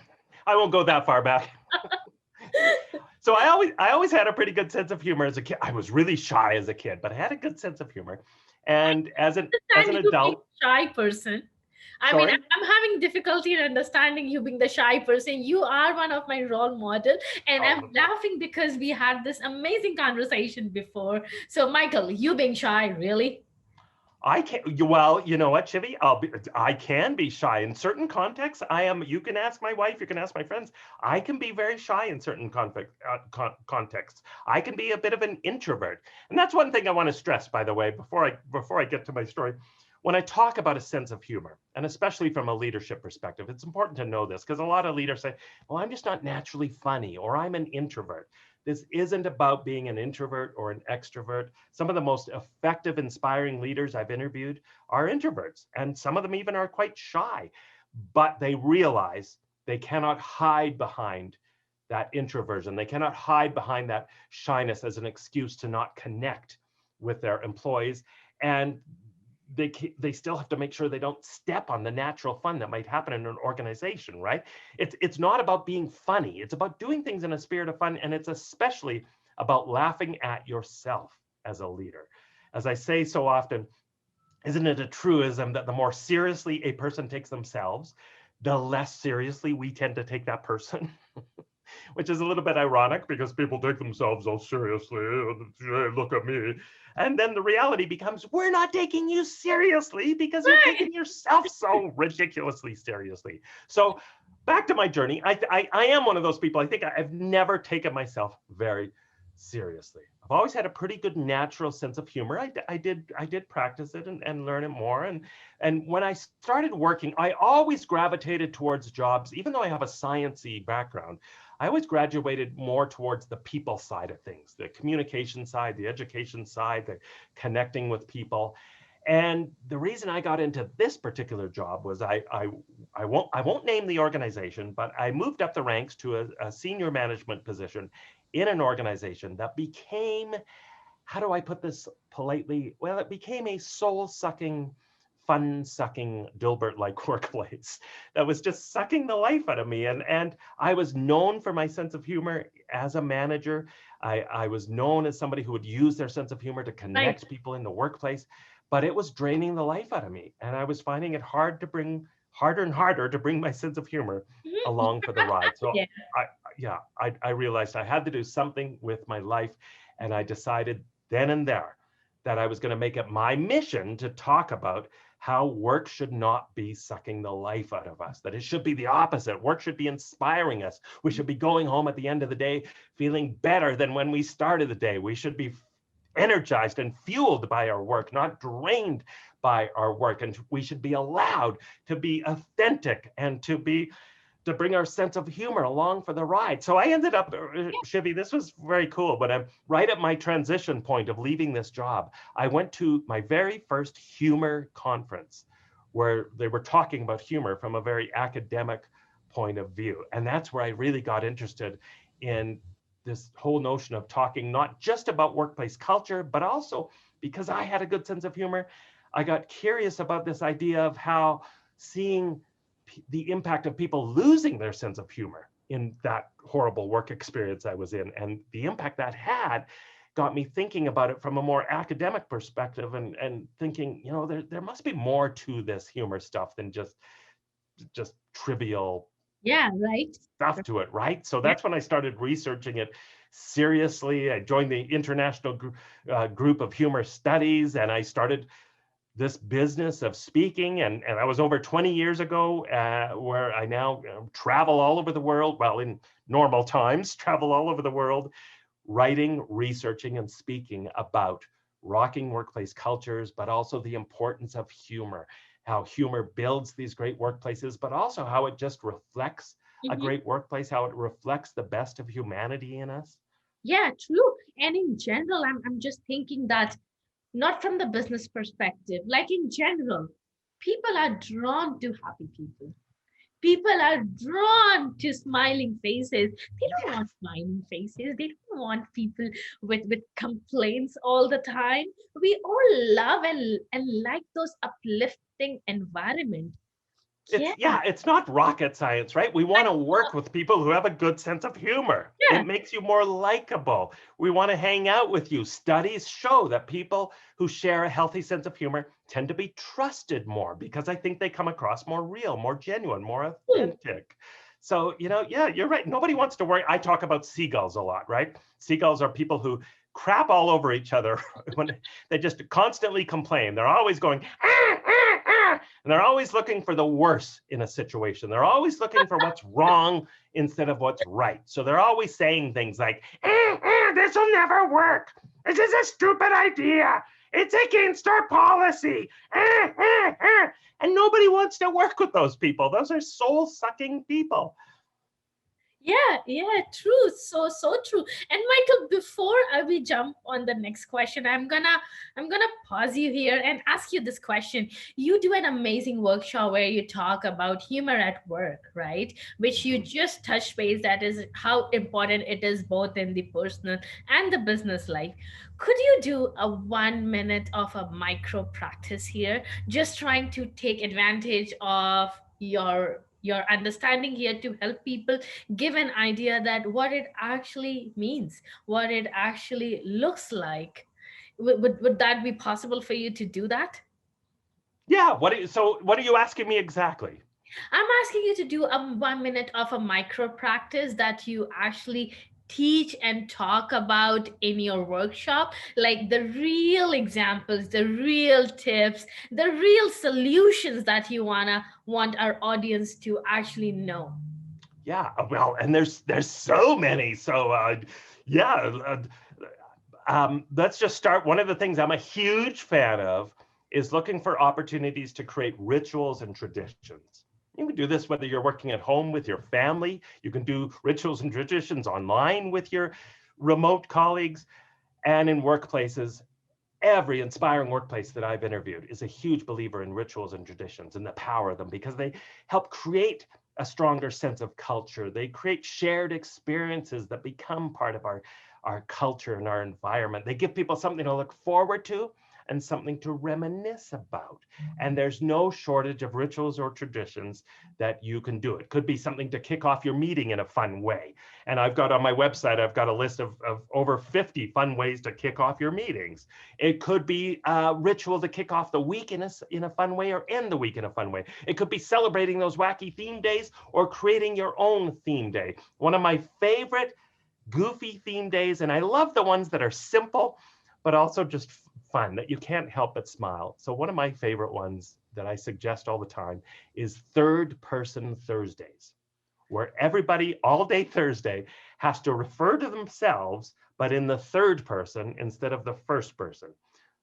I won't go that far back. So I always had a pretty good sense of humor as a kid. I was really shy as a kid, but I had a good sense of humor. And as an Understand you being adult, a shy person. I mean, sorry. I'm having difficulty in understanding you being the shy person. You are one of my role model, and I'm Oh, laughing because we had this amazing conversation before. So, Michael, you being shy, really? I can't. Well, you know what, Shivi? I can be shy in certain contexts. I am. You can ask my wife. You can ask my friends. I can be very shy in certain contexts. I can be a bit of an introvert, and that's one thing I want to stress. By the way, before I get to my story, when I talk about a sense of humor, and especially from a leadership perspective, it's important to know this because a lot of leaders say, "Well, I'm just not naturally funny," or "I'm an introvert." This isn't about being an introvert or an extrovert. Some of the most effective, inspiring leaders I've interviewed are introverts, and some of them even are quite shy, but they realize they cannot hide behind that introversion. They cannot hide behind that shyness as an excuse to not connect with their employees. And they still have to make sure they don't step on the natural fun that might happen in an organization, right? It's not about being funny. It's about doing things in a spirit of fun, and it's especially about laughing at yourself as a leader. As I say so often, isn't it a truism that the more seriously a person takes themselves, the less seriously we tend to take that person? Which is a little bit ironic because people take themselves so seriously. Look at me. And then the reality becomes, we're not taking you seriously because you're Right. taking yourself so ridiculously seriously. So back to my journey. I am one of those people. I think I've never taken myself very seriously. I've always had a pretty good natural sense of humor. I did practice it and learn it more. And when I started working, I always gravitated towards jobs, even though I have a sciencey background. I always graduated more towards the people side of things, the communication side, the education side, the connecting with people. And the reason I got into this particular job was I won't name the organization, but I moved up the ranks to a senior management position in an organization that became, how do I put this politely? Well, it became a soul-sucking, fun-sucking, Dilbert-like workplace that was just sucking the life out of me. And I was known for my sense of humor as a manager. I was known as somebody who would use their sense of humor to Right. connect people in the workplace, but it was draining the life out of me. And I was finding it harder and harder to bring my sense of humor Mhm. along for the ride. So Yeah. I, yeah, I realized I had to do something with my life, and I decided then and there that I was going to make it my mission to talk about how work should not be sucking the life out of us, that it should be the opposite. Work should be inspiring us. We should be going home at the end of the day feeling better than when we started the day. We should be energized and fueled by our work, not drained by our work. And we should be allowed to be authentic and to bring our sense of humor along for the ride. So I ended up, Shivi, this was very cool, but I'm right at my transition point of leaving this job. I went to my very first humor conference where they were talking about humor from a very academic point of view. And that's where I really got interested in this whole notion of talking not just about workplace culture, but also because I had a good sense of humor, I got curious about this idea of how seeing the impact of people losing their sense of humor in that horrible work experience I was in, and the impact that had got me thinking about it from a more academic perspective and thinking, you know, there must be more to this humor stuff than just trivial stuff to it, right? So that's when I started researching it seriously. I joined the International Group of Humor Studies, and I started this business of speaking, and that was over 20 years ago, where I now travel all over the world, well, in normal times, travel all over the world, writing, researching, and speaking about rocking workplace cultures, but also the importance of humor, how humor builds these great workplaces, but also how it just reflects a great workplace, how it reflects the best of humanity in us. Yeah, true. And in general, I'm just thinking that not from the business perspective, like in general, people are drawn to happy people. People are drawn to smiling faces. They don't want smiling faces. They don't want people with complaints all the time. We all love and like those uplifting environment. Yeah, It's not rocket science, right? We want to work with people who have a good sense of humor. yeah. It makes you more likable. We want to hang out with you. Studies show that people who share a healthy sense of humor tend to be trusted more because I think they come across more real, more genuine, more authentic. So, you're right. Nobody wants to worry. I talk about seagulls a lot, right? Seagulls are people who crap all over each other when they just constantly complain. They're always going, ah, ah, ah, and they're always looking for the worst in a situation. They're always looking for what's wrong instead of what's right. So they're always saying things like, this will never work. This is a stupid idea. It's against our policy. And nobody wants to work with those people. Those are soul-sucking people. Yeah, true. So true. And Michael, before we jump on the next question, I'm gonna pause you here and ask you this question. You do an amazing workshop where you talk about humor at work, right? Which you just touched base, that is how important it is both in the personal and the business life. Could you do a 1 minute of a micro practice here, just trying to take advantage of your understanding here to help people give an idea that what it actually means, what it actually looks like? Would that be possible for you to do that? Yeah. What are you asking me exactly? I'm asking you to do a 1 minute of a micro practice that you actually teach and talk about in your workshop, like the real examples, the real tips, the real solutions that you want our audience to actually know. Yeah. Well, and there's so many. So yeah. Let's just start. One of the things I'm a huge fan of is looking for opportunities to create rituals and traditions. You can do this whether you're working at home with your family. You can do rituals and traditions online with your remote colleagues and in workplaces. Every inspiring workplace that I've interviewed is a huge believer in rituals and traditions and the power of them because they help create a stronger sense of culture. They create shared experiences that become part of our culture and our environment. They give people something to look forward to and something to reminisce about. And there's no shortage of rituals or traditions that you can do. It could be something to kick off your meeting in a fun way. And I've got on my website, I've got a list of over 50 fun ways to kick off your meetings. It could be a ritual to kick off the week in a fun way or end the week in a fun way. It could be celebrating those wacky theme days or creating your own theme day. One of my favorite goofy theme days, and I love the ones that are simple, but also just fun that you can't help but smile. So one of my favorite ones that I suggest all the time is third person Thursdays, where everybody all day Thursday has to refer to themselves, but in the third person instead of the first person.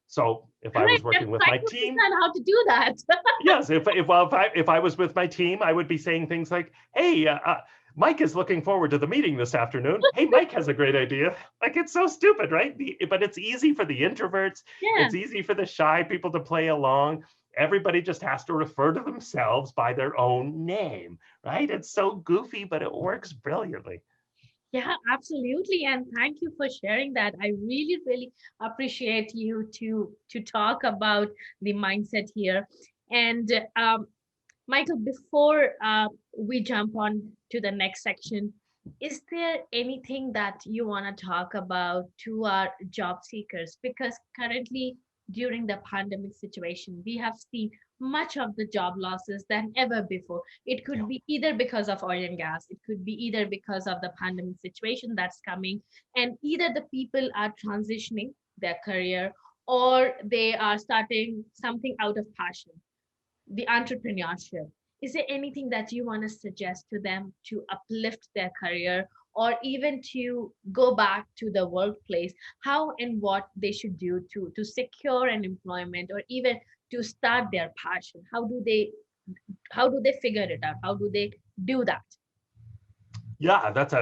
So if I Great. was I'm working with trying my to team, understand how to do that. yes, if I was with my team, I would be saying things like, "Hey, Mike is looking forward to the meeting this afternoon. Hey, Mike has a great idea." Like it's so stupid, right? But it's easy for the introverts. Yeah. It's easy for the shy people to play along. Everybody just has to refer to themselves by their own name, right? It's so goofy, but it works brilliantly. Yeah, absolutely. And thank you for sharing that. I really, really appreciate you to talk about the mindset here. And Michael, before we jump on to the next section, is there anything that you want to talk about to our job seekers? Because currently, during the pandemic situation, we have seen much of the job losses than ever before. It Yeah. could be either because of oil and gas, it could be either because of the pandemic situation that's coming, and either the people are transitioning their career or they are starting something out of passion, the entrepreneurship. Is there anything that you want to suggest to them to uplift their career or even to go back to the workplace? How and what they should do to secure an employment or even to start their passion? How do they figure it out? How do they do that? Yeah, that's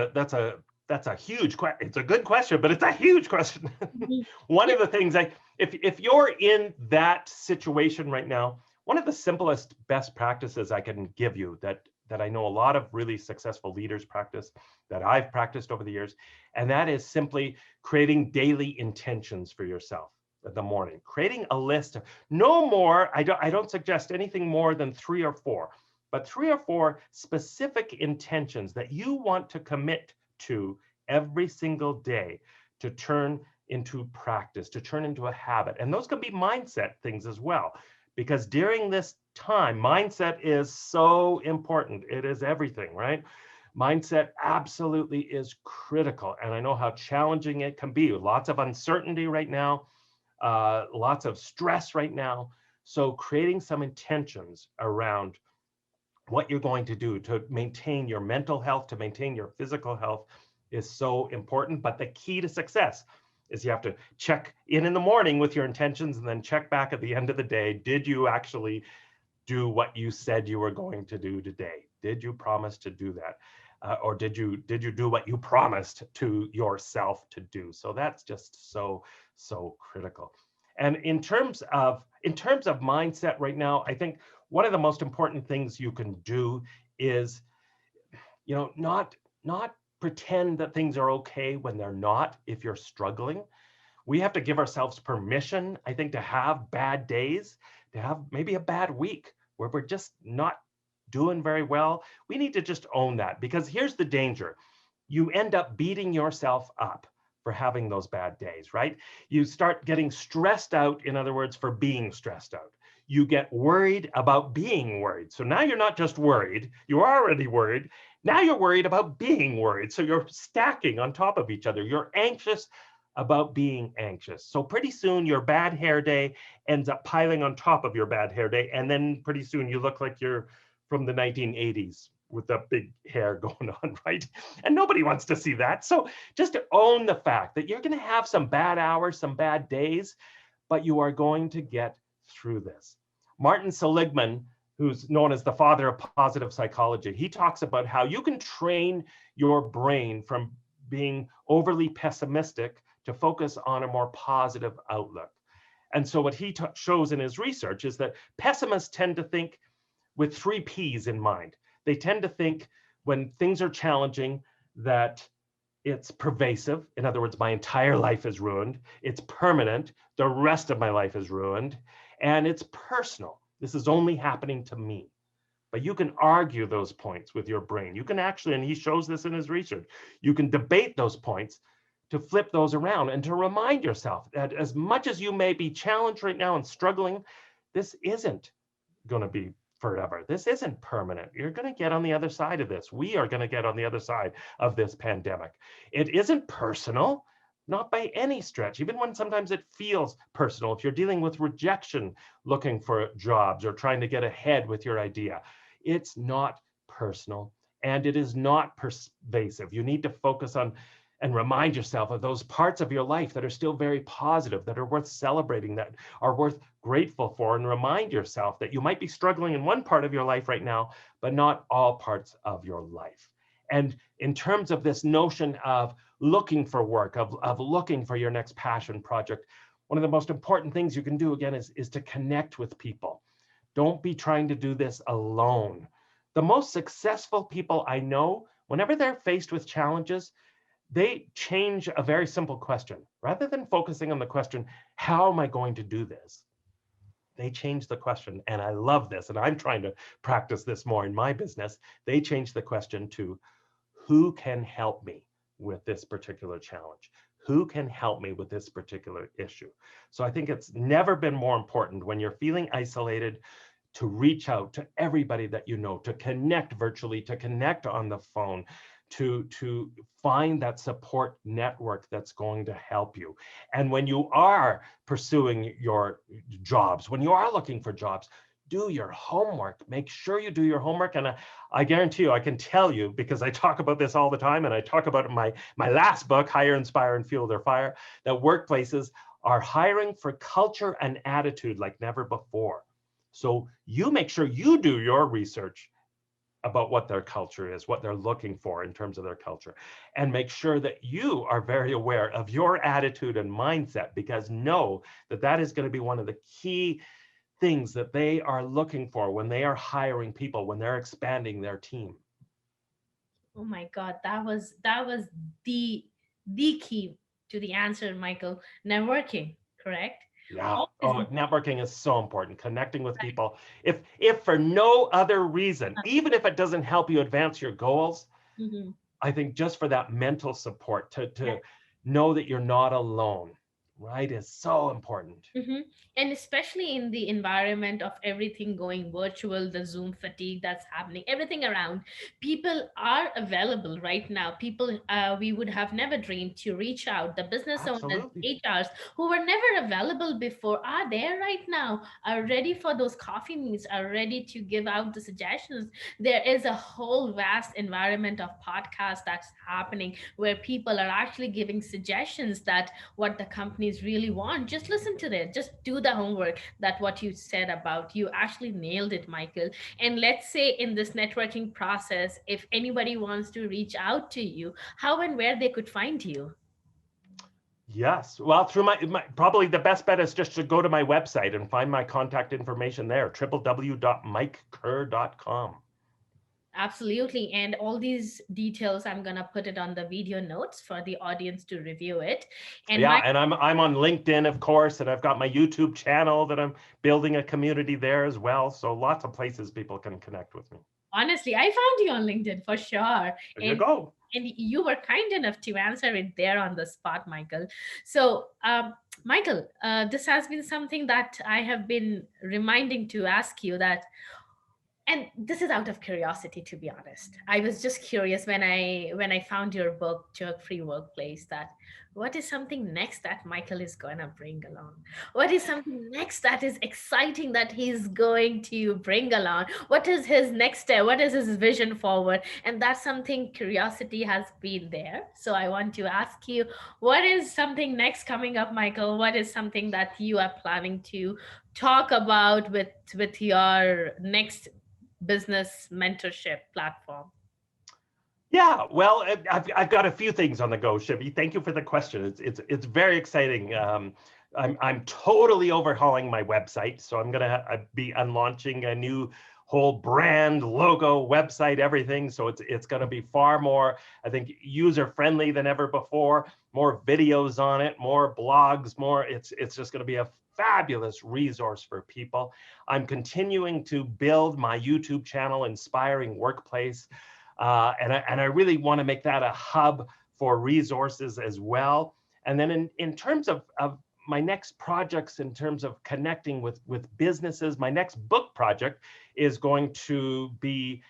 a huge question. It's a good question, but it's a huge question. Mhm. One Yeah. of the things if you're in that situation right now, one of the simplest best practices I can give you that I know a lot of really successful leaders practice, that I've practiced over the years, and that is simply creating daily intentions for yourself in the morning. Creating a list of no more, I don't suggest anything more than 3 or 4, but 3 or 4 specific intentions that you want to commit to every single day to turn into practice, to turn into a habit. And those can be mindset things as well, because during this time, mindset is so important. It is everything, right? Mindset absolutely is critical. And I know how challenging it can be. Lots of uncertainty right now, lots of stress right now. So creating some intentions around what you're going to do to maintain your mental health, to maintain your physical health is so important. But the key to success is you have to check in the morning with your intentions and then check back at the end of the day. Did you actually do what you said you were going to do today? Did you promise to do that? Or did you do what you promised to yourself to do? So that's just so critical. And in terms of mindset right now, I think one of the most important things you can do is, not pretend that things are okay when they're not. If you're struggling, we have to give ourselves permission, I think, to have bad days, to have maybe a bad week where we're just not doing very well. We need to just own that, because here's the danger. You end up beating yourself up for having those bad days, right? You start getting stressed out, in other words, for being stressed out. You get worried about being worried. So now you're not just worried, you're already worried. Now you're worried about being worried. So you're stacking on top of each other. You're anxious about being anxious. So pretty soon your bad hair day ends up piling on top of your bad hair day. And then pretty soon you look like you're from the 1980s with that big hair going on, right? And nobody wants to see that. So just to own the fact that you're going to have some bad hours, some bad days, but you are going to get through this. Martin Seligman, who's known as the father of positive psychology, he talks about how you can train your brain from being overly pessimistic to focus on a more positive outlook. And so what he shows in his research is that pessimists tend to think with 3 P's in mind. They tend to think when things are challenging that it's pervasive. In other words, my entire life is ruined. It's permanent. The rest of my life is ruined. And it's personal. This is only happening to me. But you can argue those points with your brain. You can actually, and he shows this in his research, you can debate those points to flip those around and to remind yourself that as much as you may be challenged right now and struggling, this isn't going to be forever. This isn't permanent. You're going to get on the other side of this. We are going to get on the other side of this pandemic. It isn't personal. not by any stretch, even when sometimes it feels personal. If you're dealing with rejection, looking for jobs or trying to get ahead with your idea, it's not personal and it is not pervasive. You need to focus on and remind yourself of those parts of your life that are still very positive, that are worth celebrating, that are worth grateful for, and remind yourself that you might be struggling in one part of your life right now, but not all parts of your life. And in terms of this notion of looking for work, of looking for your next passion project, one of the most important things you can do again is to connect with people. Don't be trying to do this alone. The most successful people I know, whenever they're faced with challenges, they change a very simple question. Rather than focusing on the question, how am I going to do this? They change the question, and I love this, and I'm trying to practice this more in my business. They change the question to, who can help me with this particular challenge? Who can help me with this particular issue? So I think it's never been more important when you're feeling isolated to reach out to everybody that you know, to connect virtually, to connect on the phone, to find that support network that's going to help you. And when you are pursuing your jobs, when you are looking for jobs, do your homework. Make sure you do your homework. And I guarantee you, I can tell you, because I talk about this all the time, and I talk about it in my last book, Hire, Inspire, and Fuel Their Fire, that workplaces are hiring for culture and attitude like never before. So you make sure you do your research about what their culture is, what they're looking for in terms of their culture, and make sure that you are very aware of your attitude and mindset, because know that that is going to be one of the key things that they are looking for when they are hiring people, when they're expanding their team. Oh my God, that was the the key to the answer, Michael. Networking, correct? Yeah. Always. Oh, networking is so important. Connecting with people. If for no other reason, even if it doesn't help you advance your goals, Mhm. I think just for that mental support to know that you're not alone, right, is so important. Mm-hmm. And especially in the environment of everything going virtual, the Zoom fatigue that's happening, everything around, people are available right now. People we would have never dreamed to reach out. The business owners, Absolutely. HRs, who were never available before, are there right now, are ready for those coffee meets, are ready to give out the suggestions. There is a whole vast environment of podcasts that's happening where people are actually giving suggestions that what the companies really want. Just listen to it, just do the homework. That what you said about, you actually nailed it, Michael. And let's say in this networking process, if anybody wants to reach out to you, how and where they could find you? Yes. Well, through my probably the best bet is just to go to my website and find my contact information there, www.mikekerr.com. Absolutely. And all these details, I'm going to put it on the video notes for the audience to review it. And Yeah, my and I'm on LinkedIn, of course, and I've got my YouTube channel that I'm building a community there as well. So lots of places people can connect with me. honestly, I found you on LinkedIn for sure. There you And go. you were kind enough to answer it there on the spot, Michael. So, Michael, this has been something that I have been reminding to ask you that, and this is out of curiosity, to be honest. I was just curious when I found your book, Jerk Free Workplace, that what is something next that Michael is going to bring along? What is something next that is exciting that he's going to bring along? What is his next step? What is his vision forward? And that's something curiosity has been there. So I want to ask you, what is something next coming up, Michael? What is something that you are planning to talk about with your next business mentorship platform? Yeah, well, I've got a few things on the go, Shivi. Thank you for the question. It's very exciting. I'm totally overhauling my website, so I'm gonna be unlaunching a new whole brand, logo, website, everything. So it's gonna be far more, I think, user friendly than ever before. More videos on it, more blogs, more. It's just gonna be a fabulous resource for people. I'm continuing to build my YouTube channel, Inspiring Workplace. And I really want to make that a hub for resources as well. And then in terms of my next projects, in terms of connecting with businesses, my next book project is going to be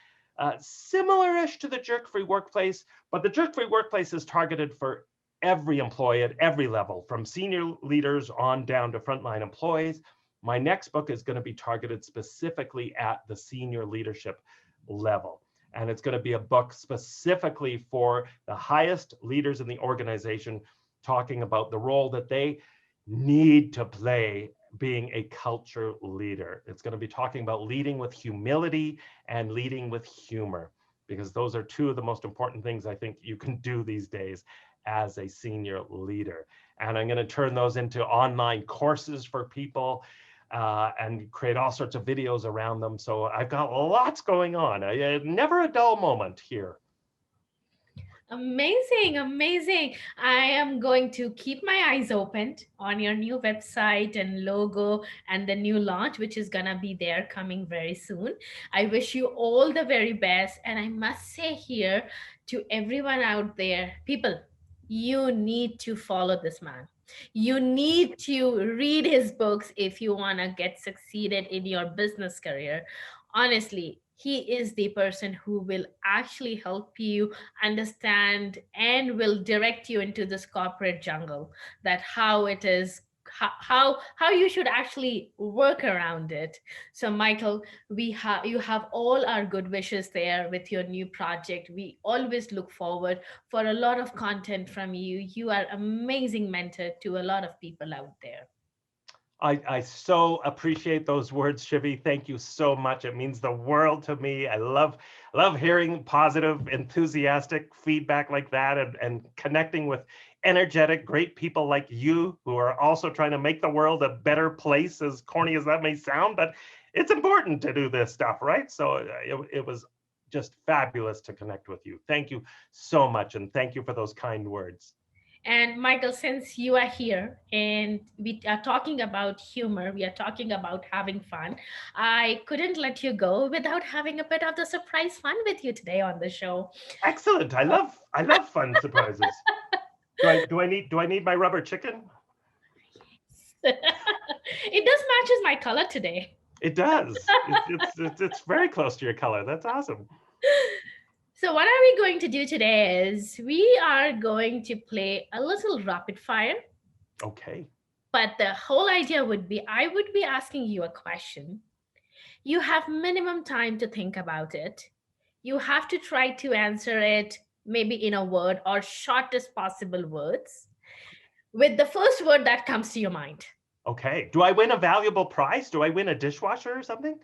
similar-ish to the Jerk Free Workplace, but the Jerk Free Workplace is targeted for every employee at every level, from senior leaders on down to frontline employees. My next book is going to be targeted specifically at the senior leadership level. And it's going to be a book specifically for the highest leaders in the organization, talking about the role that they need to play being a culture leader. It's going to be talking about leading with humility and leading with humor, because those are two of the most important things I think you can do these days as a senior leader. And I'm going to turn those into online courses for people and create all sorts of videos around them. So I've got lots going on. Never a dull moment here. Amazing, amazing. I am going to keep my eyes open on your new website and logo and the new launch, which is going to be there coming very soon. I wish you all the very best. And I must say here to everyone out there, people, you need to follow this man. You need to read his books if you want to get succeeded in your business career. Honestly, he is the person who will actually help you understand and will direct you into this corporate jungle, that how it is, how you should actually work around it. So Michael, you have all our good wishes there with your new project. We always look forward for a lot of content from you. You are amazing mentor to a lot of people out there. I so appreciate those words, Shivi. Thank you so much. It means the world to me. I love hearing positive, enthusiastic feedback like that, and connecting with energetic, great people like you who are also trying to make the world a better place, as corny as that may sound, but it's important to do this stuff, right? So it was just fabulous to connect with you. Thank you so much, and thank you for those kind words. And Michael, since you are here and we are talking about humor, we are talking about having fun, I couldn't let you go without having a bit of the surprise fun with you today on the show. Excellent. I love fun surprises. Do I need my rubber chicken? It does matches my color today. It does. It's very close to your color. That's awesome. So what are we going to do today is we are going to play a little rapid fire, Okay. but the whole idea would be I would be asking you a question. You have minimum time to think about it. You have to try to answer it maybe in a word or shortest possible words with the first word that comes to your mind. Okay. Do I win a valuable prize? Do I win a dishwasher or something?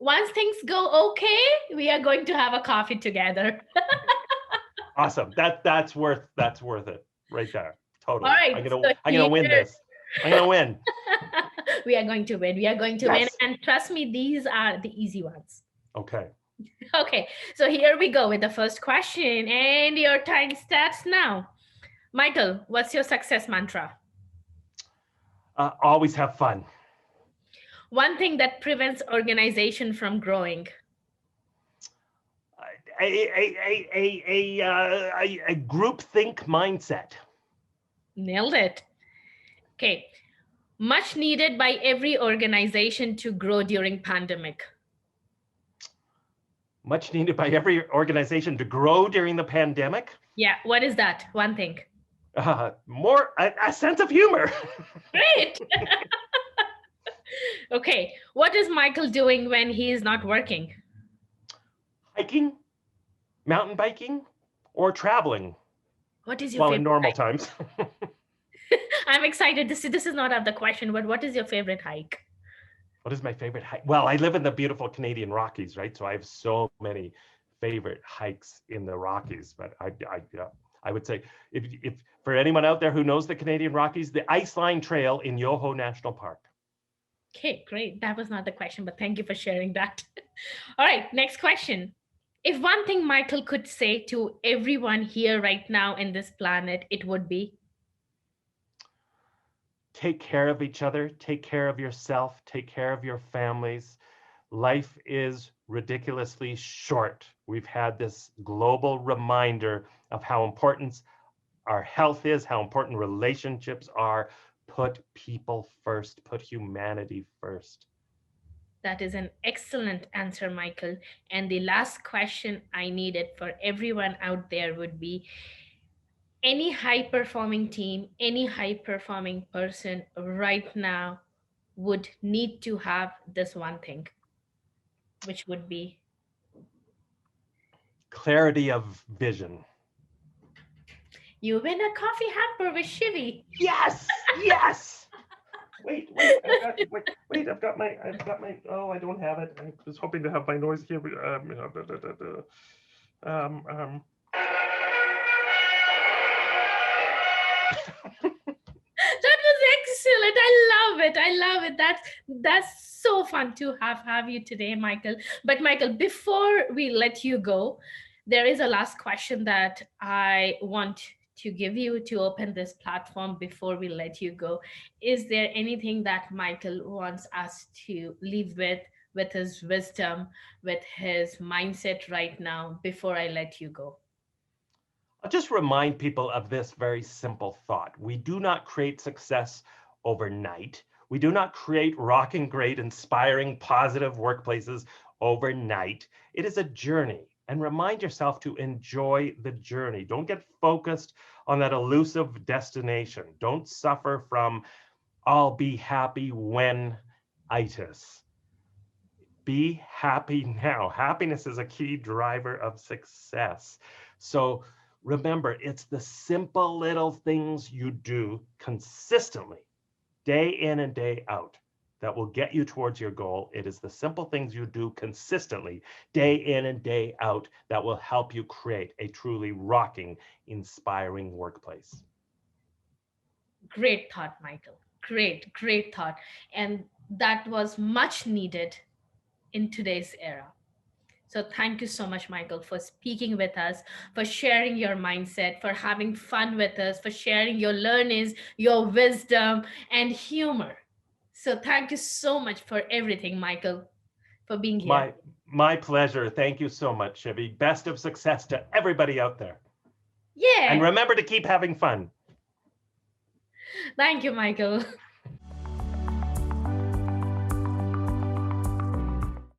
Once things go okay, we are going to have a coffee together. Awesome. That's worth it right there. Totally. All right. I'm gonna win this. I'm gonna win. We are going to win. We are going to win. Yes. And trust me, these are the easy ones. Okay. Okay. So here we go with the first question. And your time starts now. Michael, what's your success mantra? Always have fun. One thing that prevents organization from growing. A groupthink mindset. Nailed it. Okay. Much needed by every organization to grow during pandemic. Much needed by every organization to grow during the pandemic. Yeah. What is that? One thing. More a sense of humor. Great. Okay. What is Michael doing when he is not working? Hiking, mountain biking, or traveling. What is your favorite in normal hike? times. I'm excited. This is not out of the question, but what is your favorite hike? What is my favorite hike? Well, I live in the beautiful Canadian Rockies, right? So I have so many favorite hikes in the Rockies. But I would say if for anyone out there who knows the Canadian Rockies, the Iceline Trail in Yoho National Park. Okay, great. That was not the question, but thank you for sharing that. All right, next question. If one thing Michael could say to everyone here right now in this planet, it would be take care of each other, take care of yourself, take care of your families. Life is ridiculously short. We've had this global reminder of how important our health is, how important relationships are. Put people first, put humanity first. That is an excellent answer, Michael. And the last question I needed for everyone out there would be Any high performing team, any high performing person right now would need to have this one thing, which would be Clarity of vision. you win a coffee hamper with Shivi. Yes, yes. Wait, I've got my, oh, I don't have it. I was hoping to have my noise here. Um, um, That was excellent. I love it. I love it. That's so fun to have you today, Michael. But Michael, before we let you go, there is a last question that I want to give you to open this platform before we let you go. Is there anything that Michael wants us to leave with his wisdom, with his mindset right now before I let you go? I'll just remind people of this very simple thought. We do not create success overnight. We do not create rocking, great, inspiring, positive workplaces overnight. It is a journey. And remind yourself to enjoy the journey. Don't get focused on that elusive destination. Don't suffer from I'll be happy when itis. Be happy now. Happiness is a key driver of success. So remember, it's the simple little things you do consistently, day in and day out, that will get you towards your goal. It is the simple things you do consistently, day in and day out, that will help you create a truly rocking, inspiring workplace. Great thought, Michael. Great thought. And that was much needed in today's era. So thank you so much, Michael, for speaking with us, for sharing your mindset, for having fun with us, for sharing your learnings, your wisdom, and humor. So thank you so much for everything, Michael, for being here. My pleasure. Thank you so much, Shivi. Best of success to everybody out there. And Yeah. remember to keep having fun. Thank you, Michael.